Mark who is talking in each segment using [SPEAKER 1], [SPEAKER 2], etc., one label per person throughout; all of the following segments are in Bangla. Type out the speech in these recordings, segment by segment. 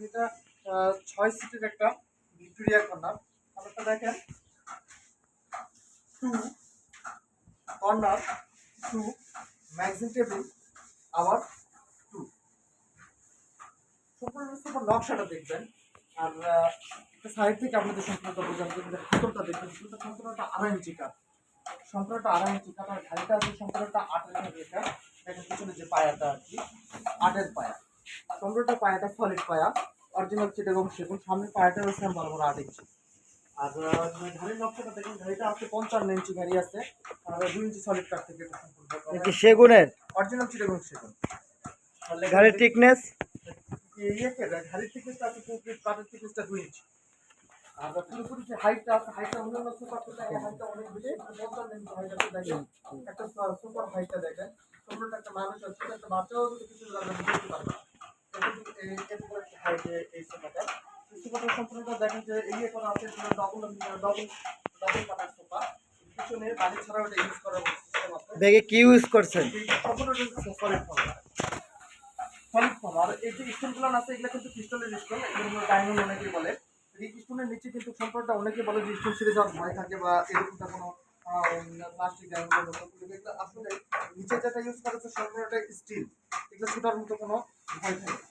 [SPEAKER 1] এটা 6 সিটের একটা ভিক্টোরিয়া কর্নার। কালারটা দেখেন 2 কর্নার 2 ম্যাগজিন টেবিল আবার 2 সম্পূর্ণ নকশাটা দেখবেন। আর সাইড থেকে আপনাদের সম্পূর্ণ বোঝানো ভিতরটা দেখবেন। ভিতরটা সম্পূর্ণটা 2.5 ইঞ্চি কাঠ, সম্পূর্ণটা 2.5 ইঞ্চি কাঠ। আর ঘাড়িটা আছে সম্পূর্ণটা 8 ইঞ্চি এটা। দেখেন পিছনে যে পায়াটা আর কি 8-এর পায়া, সম্পূর্ণটা পায়াটা সলিড পায়া অরিজিনাল চিটাগং সেগুন। সামনের পায়াটা রয়েছে বরাবর 8 ইঞ্চি। আর ঘাড়ির নকশাটা দেখুন, ঘাড়িটা আছে 55 ইঞ্চি ঘাড়ি আছে। আর 2 ইঞ্চি সলিড কাঠ থেকে এটা সম্পূর্ণ
[SPEAKER 2] সেগুনের
[SPEAKER 1] অরিজিনাল চিটাগং সেগুন।
[SPEAKER 2] গাড়ির টিকনেস
[SPEAKER 1] ঘাড়ির থিকনেসটা আছে কাঠের থিকনেসটা 2 ইঞ্চি। আর পুরোপুরি যে হাইটটা আছে, হাইটটা অন্যান্য সুপার থেকে হাইটটা অনেক বেশি। 55 ইঞ্চি হাইট আছে দেখেন, একটা সুপার হাইটটা দেখেন। সম্পূর্ণ একটা মানুষ আছে, একটা বাচ্চাও যদি কিছু জায়গা দেখতে পারবে। এরকম একটা হাইট এই সোফাটা। এই সোফাটা সম্পূর্ণটা দেখেন যে ইয়ে করা আছে, ডবল পাতার সোফা। পিছনে বাড়ি ছাড়া ওটা ইউজ করার সিস্টেম আছে।
[SPEAKER 2] ব্যাগে কি ইউজ করছেন?
[SPEAKER 1] সম্পূর্ণ সলিড ফর্ম। Solid form. আর এই যে স্টোনগুলো আছে এগুলো কিন্তু ক্রিস্টালের স্টোন, এগুলো ডায়মন্ড অনেকেই বলে। এই স্টোনের নিচে কিন্তু সম্পূর্ণটা অনেকে বলে যে স্টোন ছিঁড়ে যাওয়ার ভয় থাকে বা এরকমটা কোনো প্লাস্টিক ডায়মন্ডের মতো। এগুলো আসলে নিচে যেটা ইউজ করা হচ্ছে সম্পূর্ণটা স্টিল, এগুলো ছোটার মতো কোনো ভয় থাকে।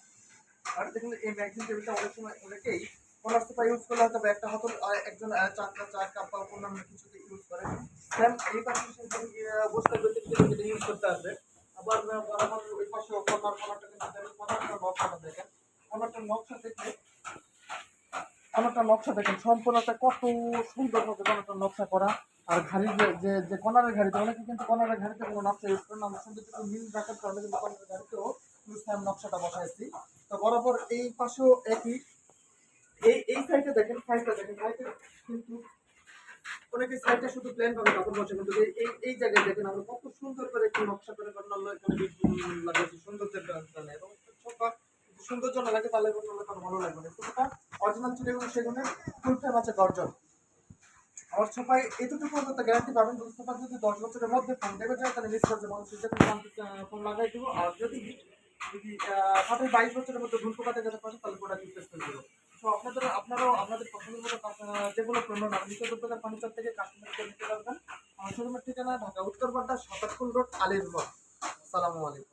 [SPEAKER 1] আর দেখুন এই ম্যাগজিন টেবিলটা অনেক সময় অনেকেই কলার সোফা ইউজ করলে হয়তো একটা হাতে একজন চা কাপ বা অন্যান্য কিছুতে ইউজ করে। সেম এই পাশে বসতে যেটা ইউজ করতে আসবে। আবার বরাবর ওই পাশে কর্নারটা কিন্তু দেখেন, কর্নারটার নকশাটা দেখেন। কর্নারটার নকশা দেখেন সম্পূর্ণটা কত সুন্দরভাবে কর্নারটার নকশা করা। আর ঘাড়ির যে কর্নারের ঘাড়িতে অনেকে কিন্তু কর্নারের ঘাড়িতে কোনো নকশা ইউজ করে না। আমরা সুন্দর কিছু মিল রাখার কারণে কিন্তু কর্নারের ঘাড়িতেও নকশাটা বসাইছি। তো বরাবর এই পাশেও একই। এই সাইডে দেখেন, সাইডটা দেখেন, সাইডে কিন্তু অনেকে সাইডটা শুধু প্লেন ভাবে কাপড় বসে, কিন্তু এই জায়গায় দেখেন আমরা কত সুন্দর করে একটু নকশা করে এখানে লাগিয়েছি সৌন্দর্যের জন্য। এবং সোফা সৌন্দর্য না লাগে তাহলে তার ভালো লাগবে না। সোফাটা অরিজিনাল চিটাগং সেগুনের, ফুল ফ্রেম আছে গর্জন। আমার সোফায় এতটুকু পর্যন্ত গ্যারান্টি পাবেন, সোফা যদি 10 বছরের মধ্যে ফোন দেবে যায় তাহলে মিস করছে মানুষ ফোন লাগাই দেবো। আর যদি 22 বছরের মধ্যে ভুল পোকাতে যেতে পারে তাহলে প্রোডাক্ট রিপ্লেসমেন্ট দেবো। তো আপনারাও আপনাদের পছন্দের মতো যেগুলো পণ্য না নিত্য প্রকার ফার্নিচার থেকে কাস্টমার নিতে পারবেন। আমার শোরুমের ঠিকানা ঢাকা উত্তর বাড্ডা ৭৭ রোড আলীর রোড। আসসালামু আলাইকুম।